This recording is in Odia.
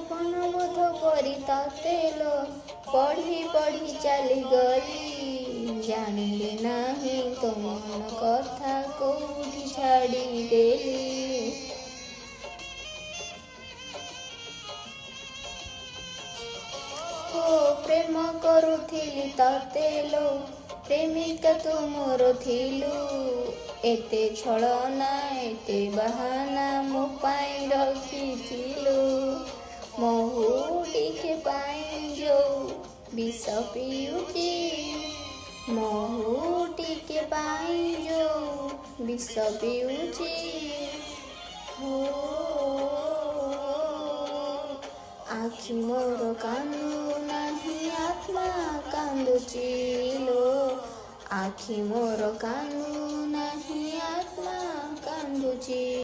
ମନବୋଧ କରି ତତେଲ ପଢ଼ି ପଢ଼ି ଚାଲିଗଲି। ଜାଣିଲି ନାହିଁ ତୋ ମନ କଥା କୋଉଠି ଛାଡ଼ିଦେଲି। ପ୍ରେମ କରୁଥିଲି ତତେଲ ପ୍ରେମିକା ତୁ ମୋର ଥିଲୁ। ଏତେ ଛଳନା ଏତେ ବାହାନା ମୋ ପାଇଁ ରଖିଥିଲୁ। ମହୁ ଟିକେ ପାଇଁ ଯୋଉ ବିଷ ପିଉଛି। ମହୁ ଟିକେ ପାଇଁ ଯୋଉ ବିଷ ପିଉଛି। ଆଖି ମୋର କାନ୍ଦୁ ନାହିଁ ଆତ୍ମା କାନ୍ଦୁଛି ଲୋ। ଆଖି ମୋର କାନ୍ଦୁ ନାହିଁ ଆତ୍ମା କାନ୍ଦୁଛି।